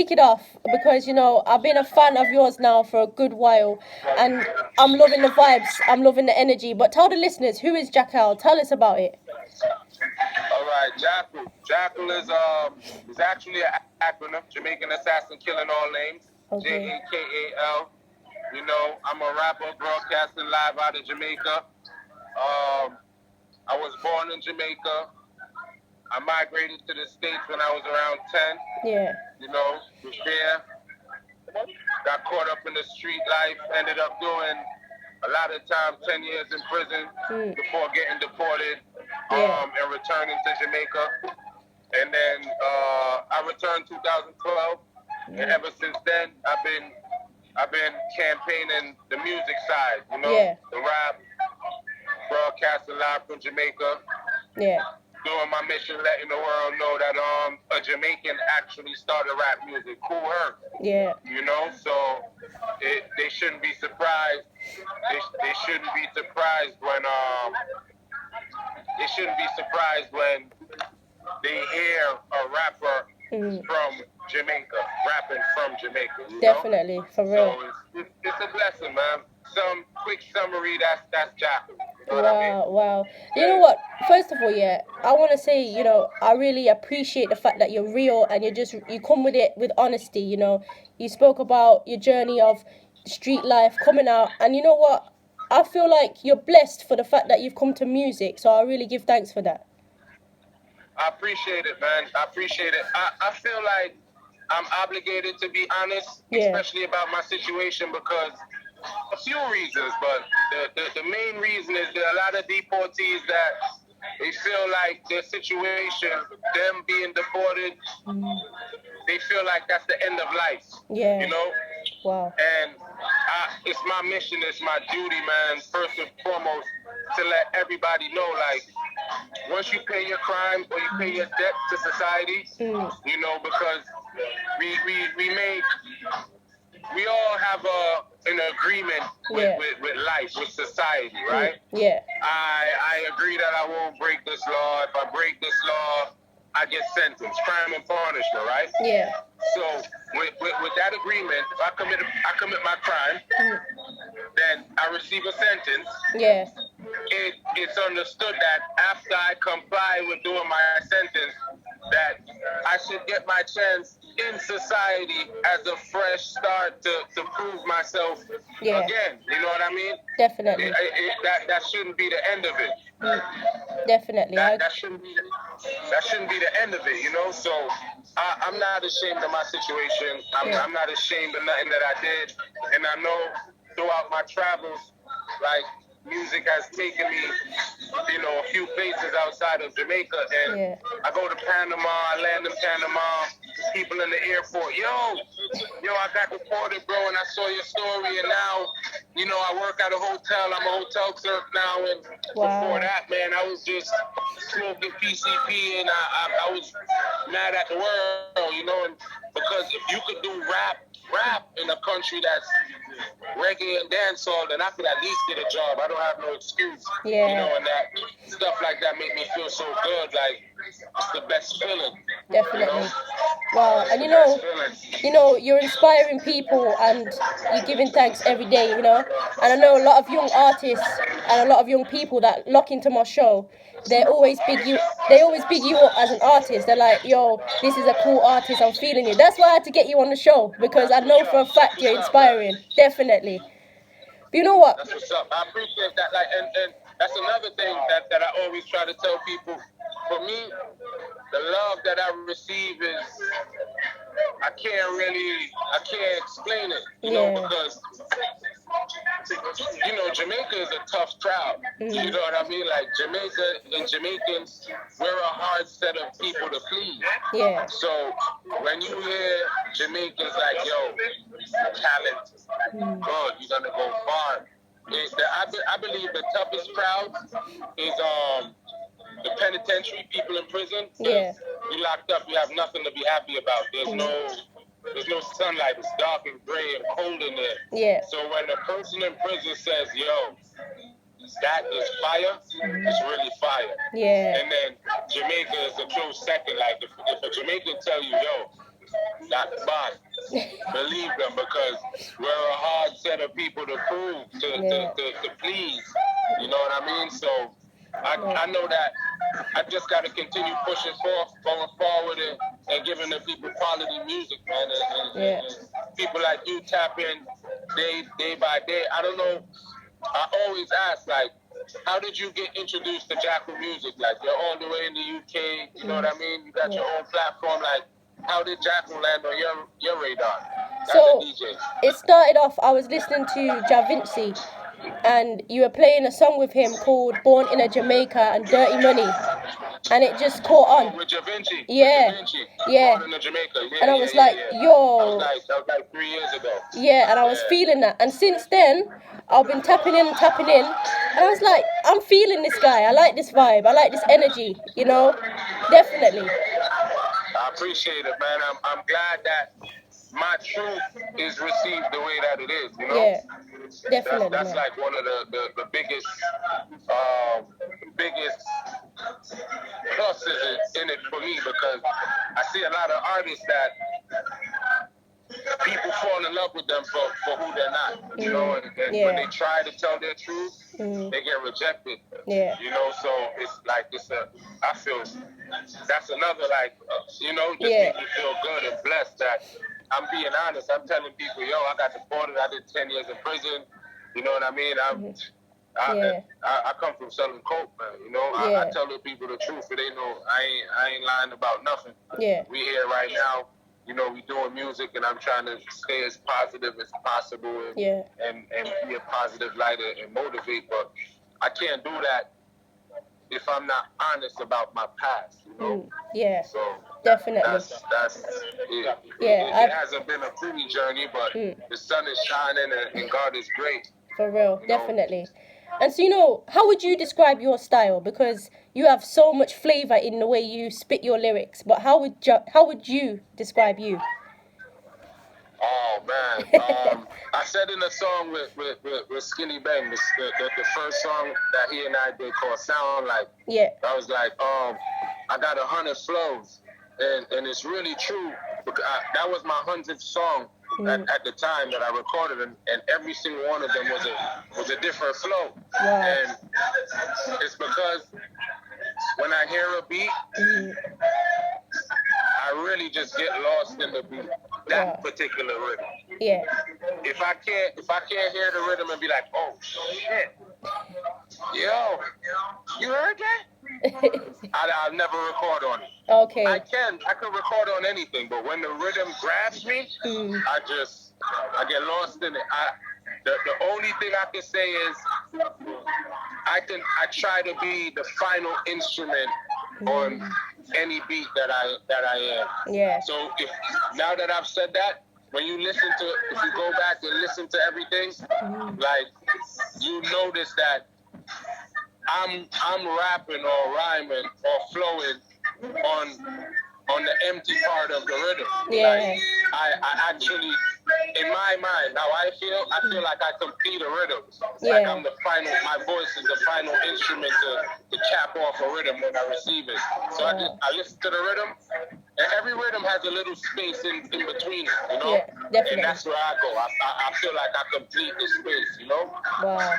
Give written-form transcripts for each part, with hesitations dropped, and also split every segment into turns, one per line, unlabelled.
kick it off because, you know, I've been a fan of yours now for a good while and I'm loving the vibes, I'm loving the energy. But tell the listeners, who is Jakal? Tell us about it.
All right, Jakal. Jakal is actually an acronym, Jamaican Assassin Killing All Names,
Okay.
Jakal. You know, I'm a rapper broadcasting live out of Jamaica. I was born in Jamaica. I migrated to the States when I was around 10.
Yeah.
You know, was there. Got caught up in the street life. Ended up doing a lot of time, 10 years in prison before getting deported and returning to Jamaica. And then I returned 2012. And ever since then, I've been campaigning the music side, you know, the rap, broadcasting live from Jamaica.
Yeah.
Doing my mission, letting the world know that a Jamaican actually started rap music. Cool her.
Yeah.
You know, so they shouldn't be surprised. They shouldn't be surprised when they hear a rapper from Jamaica, rapping from Jamaica. You
Definitely,
know?
for real.
So it's a blessing, man. Some quick summary, that's Jakal. You know
Wow. You know what? First of all, I want to say, you know, I really appreciate the fact that you're real and you come with it with honesty, you know. You spoke about your journey of street life, coming out, and you know what? I feel like you're blessed for the fact that you've come to music, so I really give thanks for that.
I appreciate it, man. I appreciate it. I feel like I'm obligated to be honest, especially about my situation, because a few reasons, but the main reason is there are a lot of deportees that they feel like their situation, them being deported, they feel like that's the end of life.
Yeah.
You know?
Wow.
And it's my mission, it's my duty, man, first and foremost, to let everybody know, like, once you pay your crime or you pay your debt to society, you know, because we all have an agreement with life, with society, right?
Yeah.
I agree that I won't break this law. If I break this law, I get sentenced, crime and punishment, right?
Yeah.
So with that agreement, if I commit my crime, then I receive a sentence.
Yeah.
It's understood that after I comply with doing my sentence, that I should get my chance in society as a fresh start to prove myself again. You know what I mean?
Definitely.
That shouldn't be the end of it.
Definitely.
That shouldn't be the end of it, you know? So I'm not ashamed of my situation. I'm not ashamed of nothing that I did. And I know throughout my travels, like, music has taken me, you know, a few places outside of Jamaica, and I go to Panama, I land in Panama, people in the airport, yo, I got reported, bro, and I saw your story, and now, you know, I work at a hotel, I'm a hotel clerk now, and before that, man, I was just smoking PCP, and I was mad at the world, you know, and because if you could do rap in a country that's reggae and dancehall, then I could at least get a job. I don't have no excuse. You know, and that stuff like that make me feel so good. Like, it's the best feeling.
Definitely.
You know?
Wow. And you know, you're inspiring people and you're giving thanks every day, you know. And I know a lot of young artists and a lot of young people that lock into my show, they always big you up as an artist. They're like, yo, this is a cool artist, I'm feeling it. That's why I had to get you on the show, because I know for a fact you're inspiring. Definitely. But you know what?
That's what's up. I appreciate that. Like, and that's another thing that I always try to tell people. For me, the love that I receive is, I can't explain it, you know, because, you know, Jamaica is a tough crowd. You know what I mean? Like, Jamaica and Jamaicans, we're a hard set of people to please.
Yeah.
So when you hear Jamaicans like, yo, talent, good, you're gonna go far. I believe the toughest crowd is the penitentiary, people in prison.
Yeah.
You locked up, you have nothing to be happy about. There's no sunlight. It's dark and gray and cold in there.
Yeah.
So when a person in prison says, yo, that is fire, it's really fire.
Yeah.
And then Jamaica is a close second. Like, if a Jamaican tell you, yo, not bad. Believe them, because we're a hard set of people to prove, to please. You know what I mean? So I know that I just got to continue pushing going forward and giving the people quality music, man. And people like you tap in day by day. I don't know. I always ask, like, how did you get introduced to Jakal music? Like, you're all the way in the UK, you know what I mean? You got your own platform. Like, how did Jakal land on your radar?
So, it started off, I was listening to Ja Vinci, and you were playing a song with him called Born in a Jamaica and Dirty Money. And it just caught on.
With Ja Vinci.
Yeah.
With Ja Vinci.
Yeah.
Born in Jamaica. Yeah,
and I was like, yo.
That was like 3 years ago.
Yeah, and I was feeling that. And since then, I've been tapping in. And I was like, I'm feeling this guy. I like this vibe. I like this energy, you know? Definitely.
I appreciate it, man. I'm glad that my truth is received the way that it is, you know?
Yeah, definitely.
That's like one of the biggest pluses in it for me, because I see a lot of artists that people fall in love with them for who they're not, you know, and when they try to tell their truth, they get rejected. Yeah. You know, so it's like, I feel that's another, like, you know, just make me feel good and blessed that I'm being honest. I'm telling people, yo, I got deported. I did 10 years in prison. You know what I mean? I come from selling coke, man. You know, I tell the people the truth, so they know I ain't lying about nothing. Yeah. We here right now. You know, we doing music, and I'm trying to stay as positive as possible and be a positive light and motivate. But I can't do that if I'm not honest about my past, you know? Yeah. So definitely. That's yeah. It hasn't been a pretty journey, but the sun is shining and God is great. For real, definitely. And so, you know, how would you describe your style? Because you have so much flavour in the way you spit your lyrics. But how would you describe you? Oh, man. I said in a song with Skilly Bang, the first song that he and I did called Sound Like. Yeah. I was like, I got 100 flows. And it's really true. Because that was my 100th song at the time that I recorded, and every single one of them was a different flow. Wow. And it's because when I hear a beat, I really just get lost in the beat. That particular rhythm. Yeah. If I can't hear the rhythm and be like, oh shit, yo, you heard that? I'll never record on it. Okay. I can record on anything, but when the rhythm grabs me, I get lost in it. The only thing I can say is I try to be the final instrument on any beat that I am. Yeah. So now that I've said that, when you if you go back and listen to everything, like, you notice that I'm rapping or rhyming or flowing on the empty part of the rhythm. Yeah. Like, I actually, in my mind, how I feel like I complete a rhythm. Like I'm my voice is the final instrument to cap off a rhythm when I receive it. So I listen to the rhythm, and every rhythm has a little space in between it, you know? Yeah, definitely. And that's where I go. I feel like I complete the space, you know? Wow.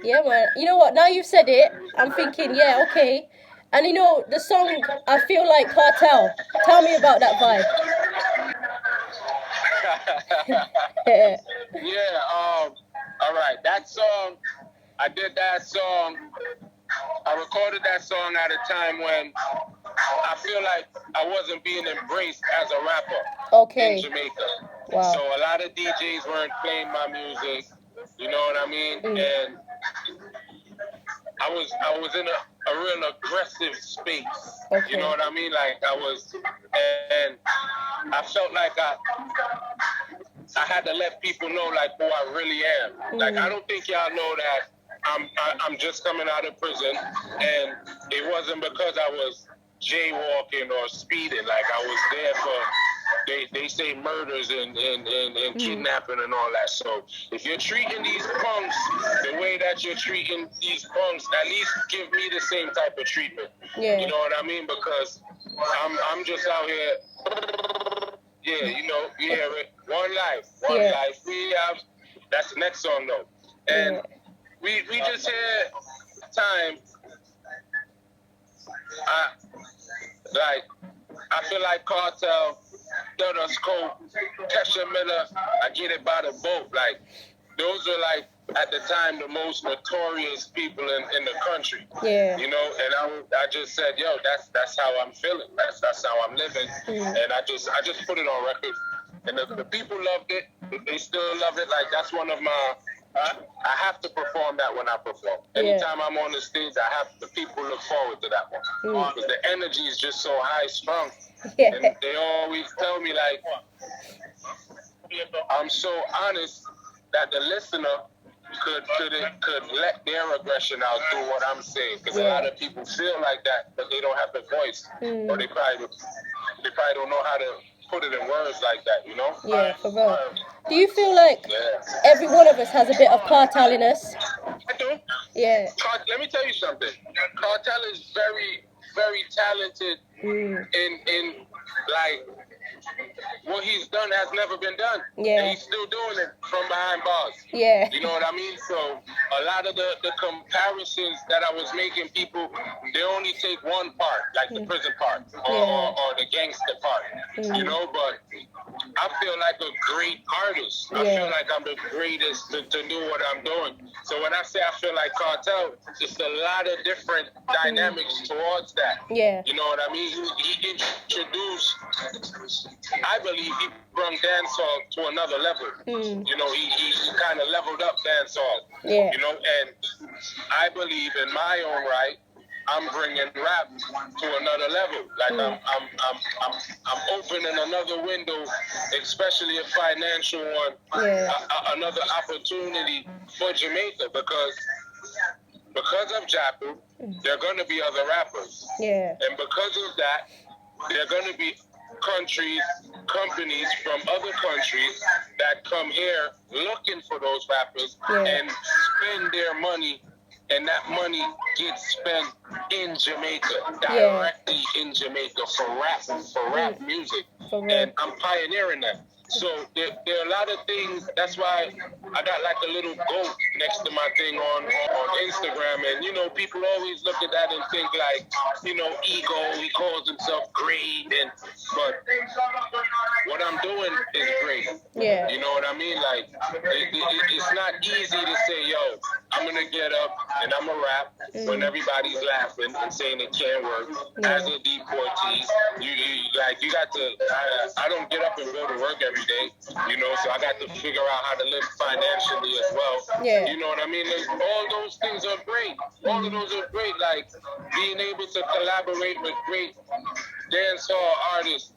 Yeah, man. You know what? Now you've said it, I'm thinking, yeah, okay. And you know, the song, I Feel Like Cartel. Tell me about that vibe. All right. That song, I did that song. I recorded that song at a time when I feel like I wasn't being embraced as a rapper in Jamaica. Wow. So a lot of DJs weren't playing my music, you know what I mean? And I was in a real aggressive space. Okay. You know what I mean? Like and I felt like I had to let people know like who I really am. Like, I don't think y'all know that I'm just coming out of prison, and it wasn't because I was jaywalking or speeding. Like, I was there for they say murders and kidnapping and all that. So if you're treating these punks the way that you're treating these punks, at least give me the same type of treatment. Yeah. You know what I mean? Because I'm just out here Yeah, you know, you hear it. One life we have. That's the next song though, and we just hear time. I feel like Cartel, Dudder Scope, Kesha Miller, I Get It by the Boat. Like, those are like, at the time, the most notorious people in the country.
Yeah.
You know, and I just said, yo, that's how I'm feeling. That's how I'm living. And I just put it on record. And the people loved it. They still love it. Like, that's one of my... I have to perform that when I perform. Anytime I'm on the stage, the people look forward to that one. Because the energy is just so high strung. Yeah. And they always tell me, like, I'm so honest that the listener could let their aggression out through what I'm saying. Because a lot of people feel like that, but they don't have the voice. Or they probably don't know how to put it in words like that, you know?
Yeah, for real. Do you feel like every one of us has a bit of Cartel in us?
I do.
Yeah.
Let me tell you something. Cartel is very, very talented in like, what he's done has never been done.
Yeah.
And he's still doing it from behind bars.
Yeah.
You know what I mean? So a lot of the comparisons that I was making, people, they only take one part, like the prison part or the gangster part. You know, but I feel like a great artist. I feel like I'm the greatest to do what I'm doing. So when I say I feel like Cartel, it's a lot of different dynamics towards that.
Yeah.
You know what I mean? He introduced, I believe he brought dancehall to another level. You know, he kind of leveled up dancehall.
Yeah.
You know, and I believe in my own right, I'm bringing rap to another level. Like I'm opening another window, especially a financial one, another opportunity for Jamaica because of Jakal, there are going to be other rappers.
Yeah.
And because of that, there are going to be companies from other countries that come here looking for those rappers and spend their money, and that money gets spent in Jamaica, directly in Jamaica for rap music. And I'm pioneering that. So there are a lot of things. That's why I got like a little goat next to my thing on Instagram. And, you know, people always look at that and think like, you know, ego, he calls himself great. But what I'm doing is great.
Yeah.
You know what I mean? Like, it's not easy to say, yo, I'm going to get up and I'm going to rap when everybody's laughing and saying it can't work. As a deportee, you got to, I don't get up and go to work every day, you know, so I got to figure out how to live financially as well.
Yeah.
You know what I mean? All those things are great. All of those are great, like being able to collaborate with great dancehall artists.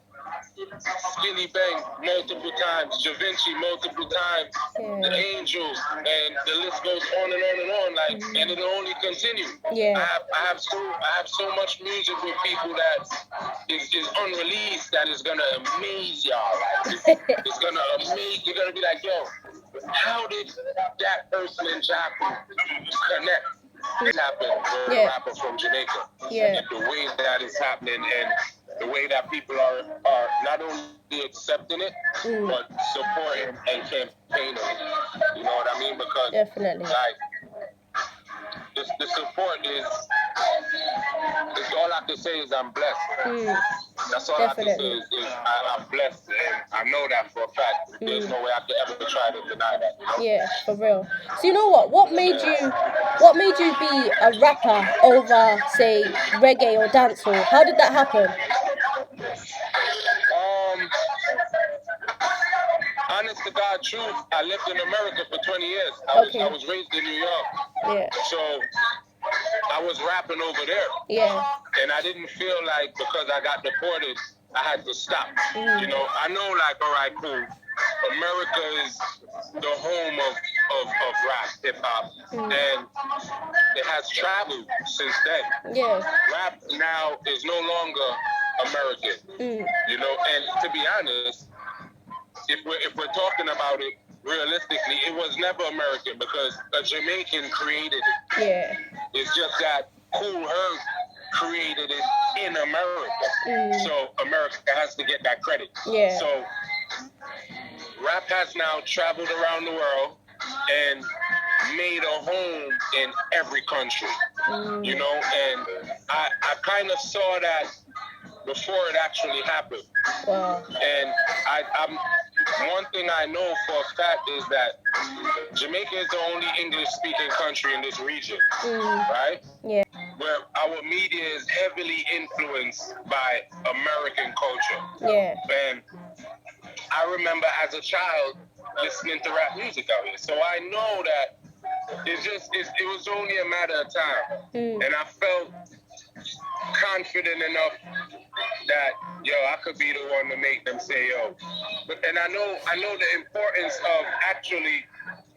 Skilly Bang multiple times, Da Vinci multiple times, the Angels, and the list goes on and on and on. Like, and it'll only continue.
Yeah.
I have so much music with people that is unreleased that is gonna amaze y'all. Like, it's gonna amaze. You're gonna be like, yo, how did that person in Jakal connect? It happened with a rapper from Jamaica.
Yeah.
And the way that is happening and the way that people are not only accepting it, but supporting and campaigning it. You know what I mean? Because
definitely,
like the support is all I can say is I'm blessed. That's all I can say is I'm blessed, and I know that for a fact. There's no way I could ever try to deny that. You know?
Yeah, for real. So you know what? What made you be a rapper over, say, reggae or dancehall? How did that happen?
Honest to God truth, I lived in America for 20 years. I was raised in New York.
Yeah.
So I was rapping over there.
Yeah.
And I didn't feel like because I got deported, I had to stop. You know, I know like, all right, cool. America is the home of rap, hip hop. And it has traveled since then.
Yeah.
Rap now is no longer American. You know, and to be honest, if we're talking about it realistically, it was never American because a Jamaican created it.
Yeah.
It's just that Cool Herc created it in America. So America has to get that credit.
Yeah.
So rap has now traveled around the world and made a home in every country. You know, and I kind of saw that before it actually happened.
Wow.
And I'm one thing I know for a fact is that Jamaica is the only English-speaking country in this region, right?
Yeah.
Where our media is heavily influenced by American culture.
Yeah.
And I remember as a child listening to rap music out here, so I know that it was only a matter of time, and I felt confident enough that I could be the one to make them say yo. And I know the importance of actually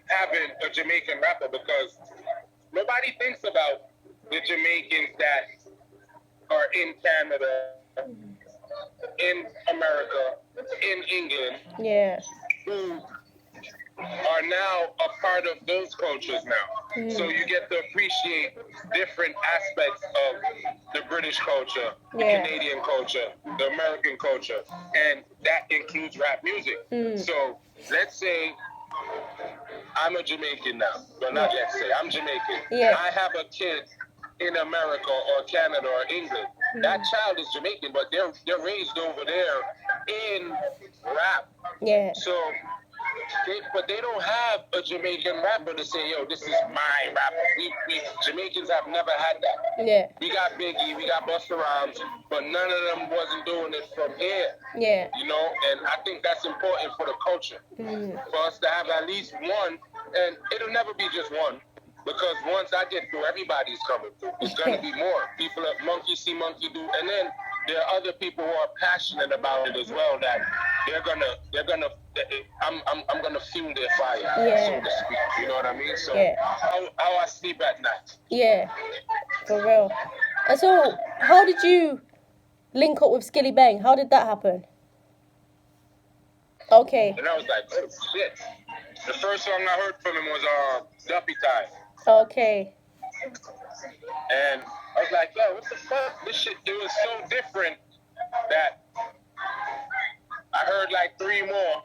having a Jamaican rapper, because nobody thinks about the Jamaicans that are in Canada, in America, in England, who are now a part of those cultures now. So you get to appreciate different aspects of the British culture, the Canadian culture, the American culture, and that includes rap music. So let's say I'm a Jamaican now, but not let's say, I'm Jamaican. I have a kid in America or Canada or England. That child is Jamaican, but they're raised over there in rap. So but they don't have a Jamaican rapper to say, yo, this is my rapper. We Jamaicans have never had that. We got Biggie, we got Busta Rhymes, but none of them wasn't doing it from here. You know, and I think that's important for the culture. For us to have at least one, and it'll never be just one, because once I get through, everybody's coming through. It's gonna be more. People are monkey see, monkey do, and then there are other people who are passionate about it as well, that they're gonna I'm gonna fuel their fire, so to speak. You know what I mean? So how I sleep at night.
Yeah, for real. And so, how did you link up with Skilly Bang? How did that happen? Okay.
And I was like, oh shit. The first song I heard from him was Duppy Time.
Okay.
And I was like, yo, what the fuck? This shit, it was so different that I heard like 3 more.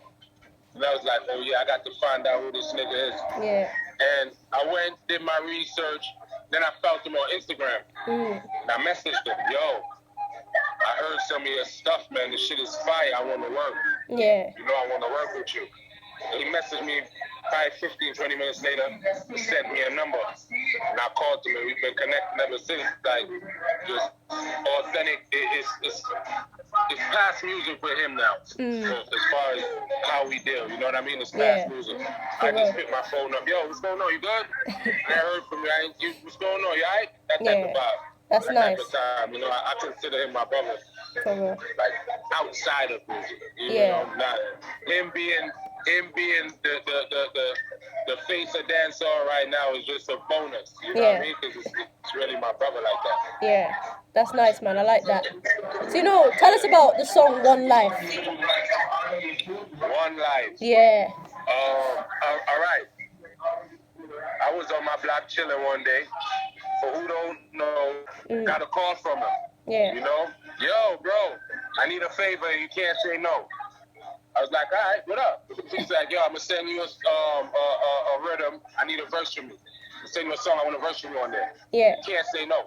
And I was like, oh yeah, I got to find out who this nigga is. And I went, did my research, then I found him on Instagram. And I messaged him, yo, I heard some of your stuff, man. This shit is fire. I want to work. You know, I want to work with you. And he messaged me 15, 20 minutes later, he sent me a number. And I called him, and we've been connecting ever since. Like, just authentic. It's past music for him now. So as far as how we deal, you know what I mean? It's past music. I just picked my phone up. Yo, what's going on? You good? I heard from you. What's going on? You all right? That type of vibe.
That's
that
nice.
Type of time. You know, I consider him my brother. Like, outside of music. You know, not him being the face of dancehall right now is just a bonus. You know what I mean? Because it's really my brother like that.
Yeah, that's nice, man. I like that. So, you know, tell us about the song One Life.
One Life.
Yeah.
All right. I was on my block chilling one day. For who don't know, got a call from him. You know? Yo, bro, I need a favor and you can't say no. I was like, all right, what up? He's like, yo, I'm going to send you a rhythm. I need a verse from you. I'm send you a song. I want a verse from you on there. You can't say no.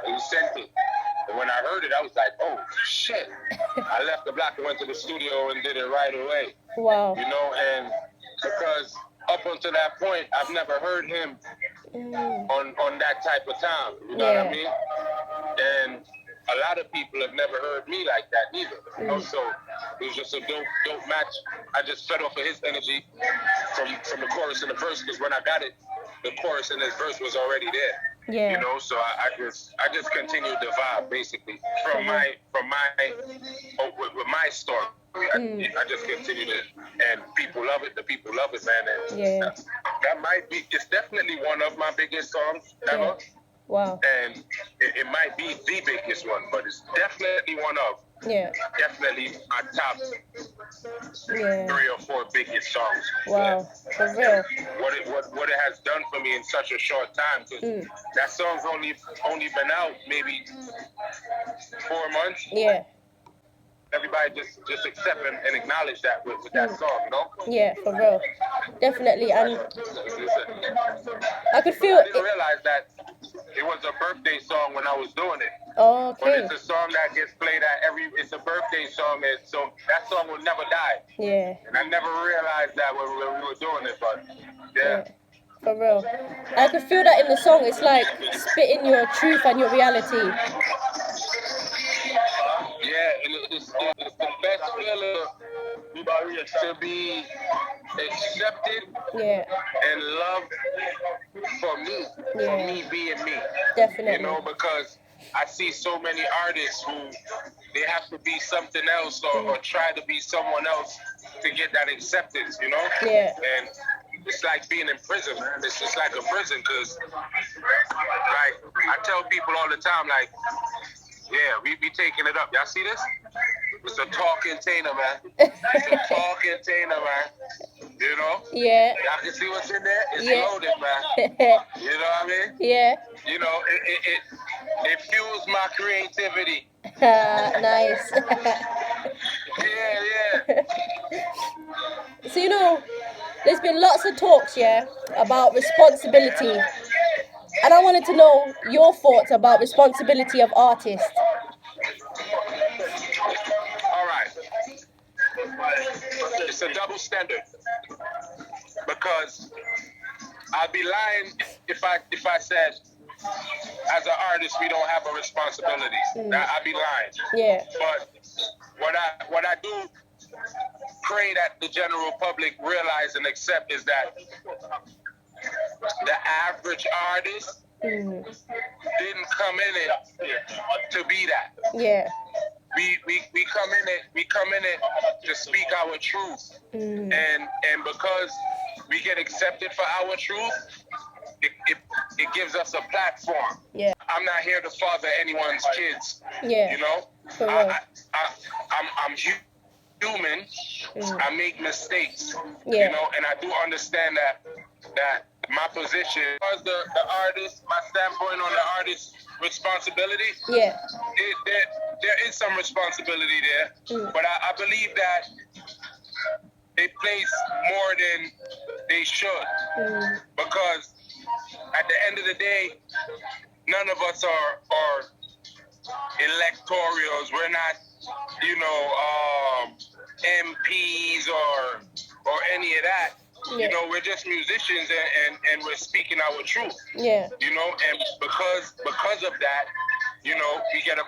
And he sent it. And when I heard it, I was like, oh, shit. I left the block and went to the studio and did it right away.
Wow.
You know, and because up until that point, I've never heard him on that type of time. You know what I mean? And a lot of people have never heard me like that neither. You know, so it was just a dope match. I just fed off of his energy from the chorus and the verse, because when I got it, the chorus and his verse was already there. You know, so I just continued the vibe basically from my with my story. I just continued it, and people love it. The people love it, man. And that might be. It's definitely one of my biggest songs ever.
Wow.
And it might be the biggest one, but it's definitely one of. Definitely my top 3 or 4 biggest songs.
Wow, for real.
What it has done for me in such a short time, because that song's only been out maybe 4 months. everybody just accept and acknowledge that with that song, you know?
Yeah, for real. Definitely. And I could feel
I didn't realize that it was a birthday song when I was doing it.
Oh, okay.
But it's a song that gets played at it's a birthday song, and so that song will never die.
Yeah.
And I never realized that when we were doing it, but yeah.
For real. I could feel that in the song. It's like spitting your truth and your reality.
Yeah, and it's the best feeling to be accepted and loved for me, for me being me.
Definitely.
You know, because I see so many artists who they have to be something else or try to be someone else to get that acceptance, you know?
Yeah.
And it's like being in prison, man. It's just like a prison because, like, I tell people all the time, like, yeah, we be taking it up. Y'all see this? It's a tall container, man. It's a tall container, man. You know?
Yeah.
Y'all can see what's in there? It's loaded, man. You know what I mean?
Yeah.
You know, it fuels my creativity.
Nice.
Yeah.
So, you know, there's been lots of talks, about responsibility. And I wanted to know your thoughts about responsibility of artists.
All right. It's a double standard. Because I'd be lying if I said, as an artist, we don't have a responsibility. I'd be lying.
Yeah.
But what I do pray that the general public realize and accept is that the average artist didn't come in it to be that.
Yeah.
We come in it to speak our truth. And because we get accepted for our truth, it gives us a platform.
Yeah.
I'm not here to father anyone's kids.
Yeah.
You know? I'm human. I make mistakes.
Yeah.
You know, and I do understand that my position as the artist, my standpoint on the artist's responsibility.
Yeah.
There is some responsibility there. But I believe that they place more than they should. Because at the end of the day, none of us are electorals. We're not, you know, MPs or any of that.
Yeah.
You know, we're just musicians and we're speaking our truth.
Yeah.
You know, and because of that, you know, we get a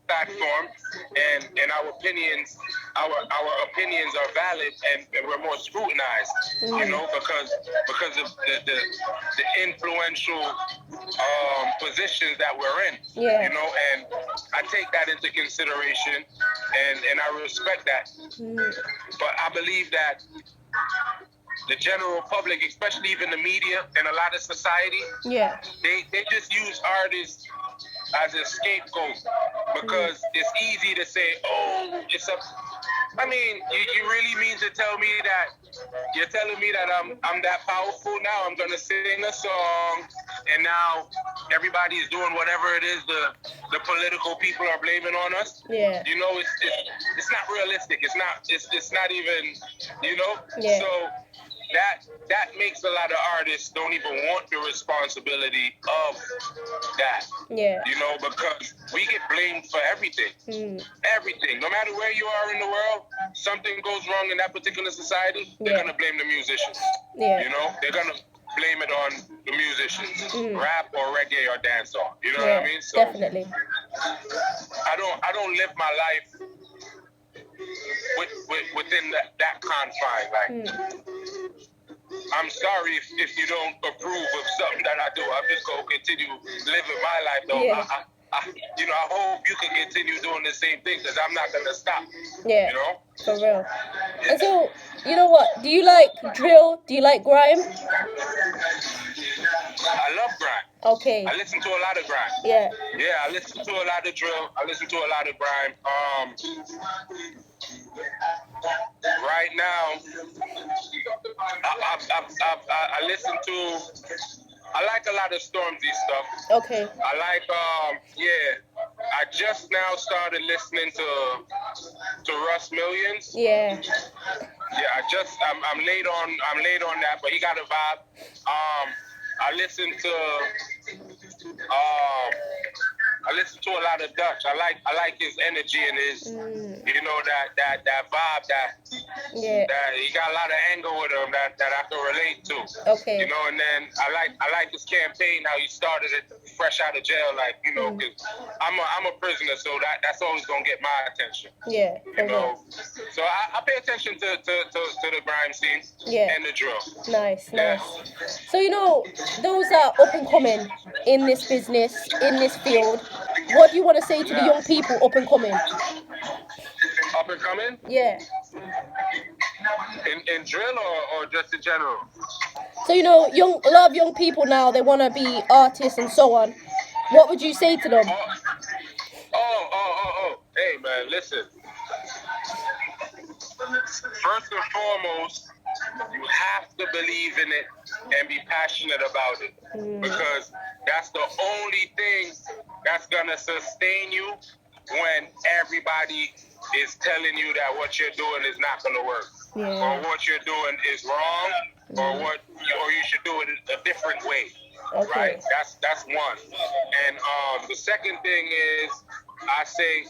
platform and our opinions are valid and we're more scrutinized. You know, because of the influential positions that we're in.
Yeah.
You know, and I take that into consideration and I respect that. But I believe that the general public, especially even the media and a lot of society, they just use artists as a scapegoat because it's easy to say, oh, I mean, you really mean to tell me that you're telling me that I'm that powerful now? I'm gonna sing a song, and now everybody's doing whatever it is the political people are blaming on us.
Yeah.
You know, it's not realistic. It's not even, you know.
Yeah.
So that makes a lot of artists don't even want the responsibility of that.
Yeah.
You know, because we get blamed for everything. Everything. No matter where you are in the world, something goes wrong in that particular society, they're gonna blame the musicians.
Yeah.
You know, they're gonna blame it on the musicians, rap or reggae or dancehall. You know what I mean? So
definitely.
I don't live my life within that confine. Like, I'm sorry if you don't approve of something that I do. I'm just gonna continue living my life, though.
Yeah.
I hope you can continue doing the same thing because I'm not gonna stop.
Yeah.
You know?
For real. And so, you know what? Do you like drill? Do you like grime?
I love grime.
Okay.
I listen to a lot of grime.
Yeah.
Yeah, I listen to a lot of drill. I listen to a lot of grime. Right now, I listen to. I like a lot of Stormzy stuff.
Okay.
I like, I just now started listening to to Russ Millions.
Yeah.
Yeah, I'm late on that, but he got a vibe. I listen to a lot of Dutch. I like his energy and his you know that vibe that he got a lot of anger with him that I can relate to.
Okay.
You know, and then I like his campaign, how he started it fresh out of jail, like, you know, because I'm a prisoner, so that's always gonna get my attention.
Yeah.
You know. So I pay attention to the grime scene and the drill.
Nice. So, you know, those are up and coming in this business, in this field. What do you want to say to the young people up and coming?
Up and coming?
Yeah.
In drill or just in general?
So, you know, a lot of young people now, they want to be artists and so on. What would you say to them?
Oh. Hey, man, listen. First and foremost, you have to believe in it and be passionate about it. Because that's the only thing that's going to sustain you when everybody is telling you that what you're doing is not going to work. Or what you're doing is wrong, or you should do it a different way. Okay. Right? That's one. And the second thing is, I say,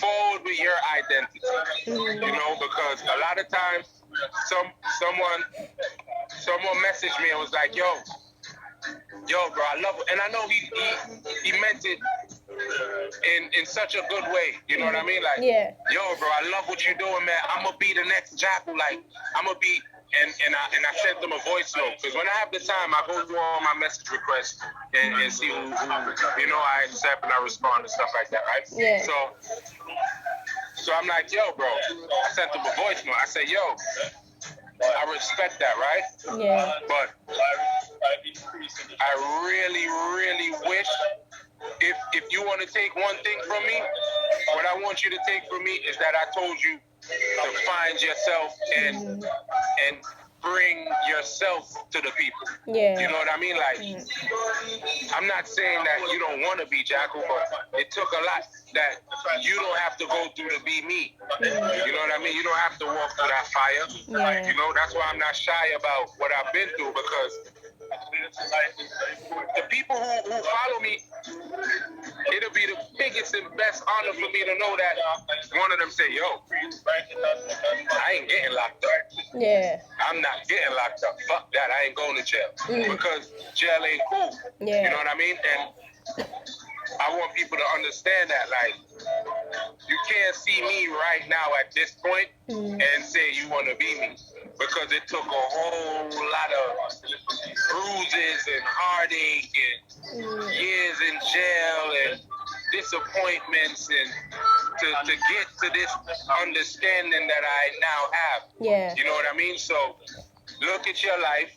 forward with your identity. You know, because a lot of times someone messaged me and was like, yo, bro, I love it. And I know he meant it in such a good way. You know what I mean? Like, yo, bro, I love what you're doing, man. I'm gonna be the next Jakal. Like, I'm gonna be. And I sent them a voice note, because when I have the time, I go through all my message requests and see who you know, I accept and I respond and stuff like that, right? Yeah. So I'm like, yo, bro, I sent them a voice note. I said, yo, I respect that, right? Yeah. But I really, really wish, if you want to take one thing from me, what I want you to take from me is that I told you to find yourself and bring yourself to the people. Yeah. You know what I mean? Like, I'm not saying that you don't want to be Jakal, but it took a lot that you don't have to go through to be me. You know what I mean? You don't have to walk through that fire. Yeah. You know, that's why I'm not shy about what I've been through, because the people who follow me, it'll be the biggest and best honor for me to know that one of them say, yo, I ain't getting locked up. Yeah. I'm not getting locked up. Fuck that. I ain't going to jail. Because jail ain't cool. Yeah. You know what I mean? And I want people to understand that, like, you can't see me right now at this point and say you want to be me. Because it took a whole lot of bruises and heartache and years in jail and disappointments and to get to this understanding that I now have. Yeah. You know what I mean? So look at your life